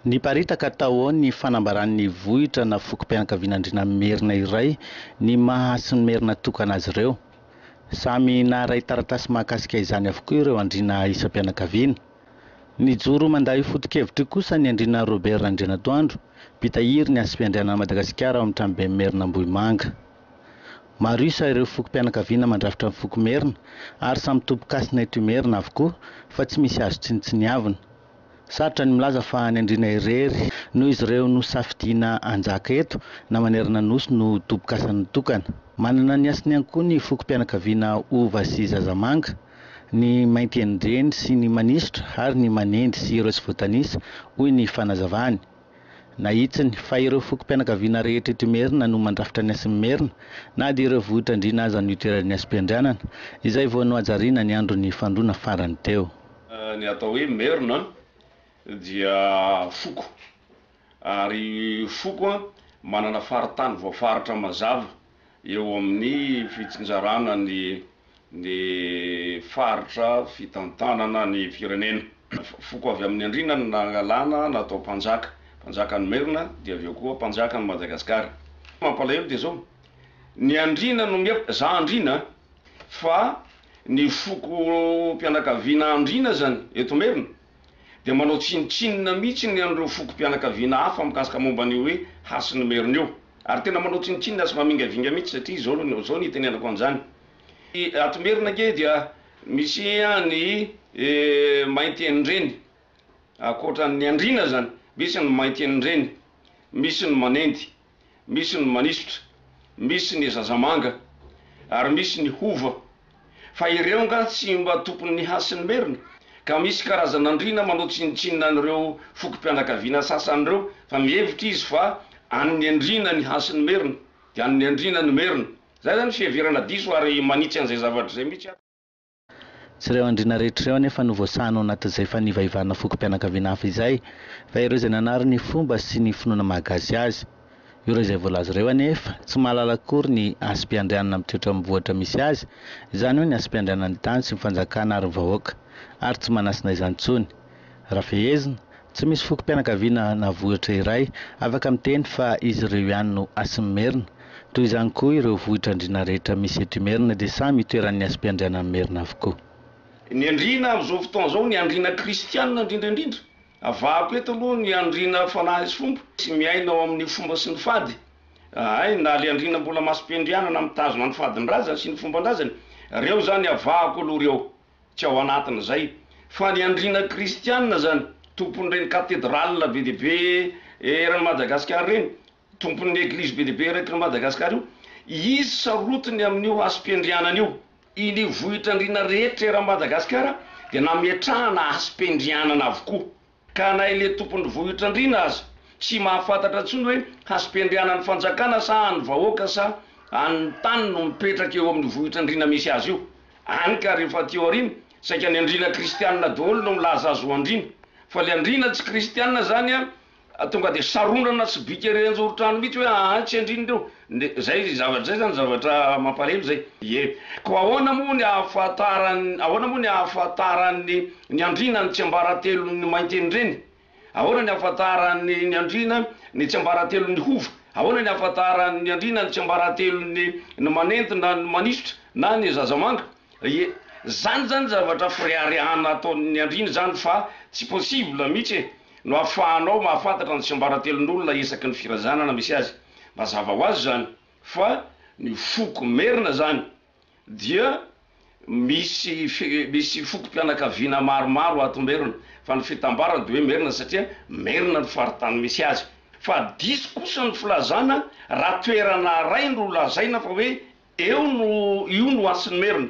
Niparitaka tao ny fanambaran'ny vohitra na fokom-pianakavian'Andriana Merina iray ny mahasiny Merina tokana azy ireo. Samy naharay taratasy mahakasika izany avokoa ireo Andriana isam-pianakaviana. Nijoro manday foto-kevitra kosa ny Andriana Robert Andrianatoandro, mpitahiry ny Asym-piandrianana Madagasikara ao amin'ny tranobe Merina Ambohimanga. Maro isa ireo fokom-pianakaviana mandrafitra ny foko Merina ary samy tompo-kasina eto Merina avokoa fa tsy misy azo tsinitsiniavina. Sarotra ny milaza fa ny Andriana irery noho izy ireo no safidiana anjaka eto na manerana nosy no tompo-kasana tokana. Manana ny asiny ihany koa ny fokom-pianakaviana Ova sy Zazamanga, ny Mainty Endreny sy ny Manisitra ary ny Manendy sy ireo tsy voatanisa hoy ny fanazavany. Nahitsiny fa ireo fokom-pianakaviana rehetra eto Merina no mandrafitra ny Asiny Merina na dia ireo vohitra Andriana aza ny itoeran'ny Asym-piandrianana, izay vao nohajarina ny andro ny fandroana farany teo. Ny atao hoe Merina dia foko, ary foko manana faritany voafaritra mazava eo amin'ny fitsinjarana ny faritra fitantanana ny firenena. Foko avy amin'ny Andriana nangalana natao mpanjakan'ny Merina dia avy eo koa mpanjakan'ny Madagasikara. Mampalahelo dia zao, ny Andriana no za Andriana fa ny foko-pianakaviana Andriana zany eto Merina dia manao tsinitsinina mihitsy ny andreo fokom-pianakaviana hafa mikasika momba ny hoe hasiny Merina io, ary tena manao tsinitsinina sy mamingavinga mihitsy satria zao ny itenenako an'izany. Ato Merina ke dia misy ny Mainty Endreny, akoatran'ny Andriana zany, misy ny Mainty Endreny, misy ny Manendy, misy ny Manisitra, misy ny Zazamanga, ary misy ny Hova. Fa ireo nga tsy mba tompon'ny hasiny Merina, ka misy karazan'Andriana manao tsinitsinina an'ireo fokom-pianakaviana sasan'ireo fa mihevitra izy fa an'ny Andriana ny hasiny Merina dia an'ny Andriana ny Merina. Zay zany fiheverana diso ary manitsy an'izay zavatra zay mihitsy. Tsy ireo Andriana rehetra ireo anefa no voasana ao anatin'izay fanivaivana fokom-pianakaviana hafa izay, fa ireo izay nanary ny fomba sy ny finoana mahagazy azy. Ireo izay voalaza ireo anefa tsy mahalala akory ny Asym-piandrianana mitoetra amin'ny vohitra misy azy, izany hoe ny Asym-piandrianana ny tany sy ny fanjakana ary ny vahoaka, ary tsy manasina izany intsony. Raha fehezina, tsy misy fokom-pianakaviana na vohitra iray afaka miteny fa izy ireo ihany no Asiny Merina. Toy izany koa ireo vohitra Andriana rehetra misy eto Merina dia samy itoeran'ny Asym-piandrianana Merina avokoa. Ny Andriana amin'izao fotoana zao, ny Andriana kristianina indrindrandrindra, avako eto aloha ny Andriana fanahy sy fomba sy miaina ao amin'ny fomba sy ny fady. Na le Andriana mbola masom-piandrianana mitazona ny fadiny razana sy ny fomban-drazany, reo zany avako aloha reo, tsy ao anatiny zay. Fa ny Andriana kristianina zany, tompon'ireny katedrala be dehibe eran'ny Madagasikara reny, tompon'ny eglizy be dehibe eran'ny Madagasikara io, izy sarotiny amin'io Asym-piandrianana io. Iny vohitra Andriana rehetra eran'ny Madagasikara dia nametrahana Asym-piandrianana avokoa. Ka na ile tompon'ny vohitra Andriana aza tsy mahafantatra intsony hoe Asym-piandrianana ny fanjakana sa any vahoaka sa any tany no mipetraka eo amin'ny vohitra Andriana misy azy io. Any ka rehefa teo ariny, saika ny Andriana kristianina daholo no milaza azy ho Andriana, fa le Andriana tsy kristianina zany tonga dia saronana tsy bika erenjoro-trano mihitsy hoe tsy Andriana reo. Zay zavatra zay zany zavatra mampalahelo zay. Ko ahoana moa ny ahafantaran'ny ny Andriana ny tsiambaratelon'ny Mainty Endreny? Ahoana ny ahafantaran'ny Andriana ny tsiambaratelon'ny Hova? Ahoana ny ahafantaran'ny Andriana ny tsiambaratelon'ny Manendy na ny Manisitra na ny Zazamanga? Zany zavatra fireharehana ataon'ny Andriana zany fa tsy possible mihitsy no ahafahanao mahafantatra ny tsiambaratelon'olona isaky ny firazanana misy azy. Mazava ho azy zany fa ny foko Merina zany dia misy fokom-pianakaviana maromaro ato Merina, fa ny fitambarana dia hoe Merina satria Merina ny faritany misy azy. Fa diso kosa ny filazana raha toerana ray no lazaina fa hoe io no Asiny Merina.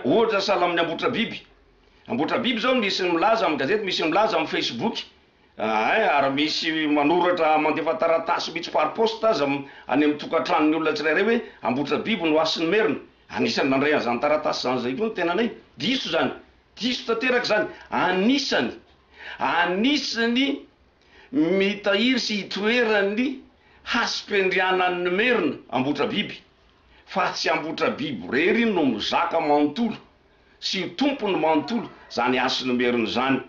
Ohatra sahala amin'ny Ambotra Biby. Ambotra Biby zao misy milaza amin'ny gazety, misy milaza amin'ny Facebook, ary misy manoratra mandefa taratasy mihitsy par poste aza any amin'ny tokantranon'ny olona tsirairay hoe Ambotra Biby no Asiny Merina. Anisany nandray an'izany taratasy zany zay koa ny tenanay. Diso zany, diso tanteraka zany. Anisany mitahiry sy hitoeran'ny Asym-piandrianan'ny Merina Ambotra Biby. Fa tsy Ambotra Biby rery no mizaka manontolo sy tompony manontolo zany Asiny Merina zany.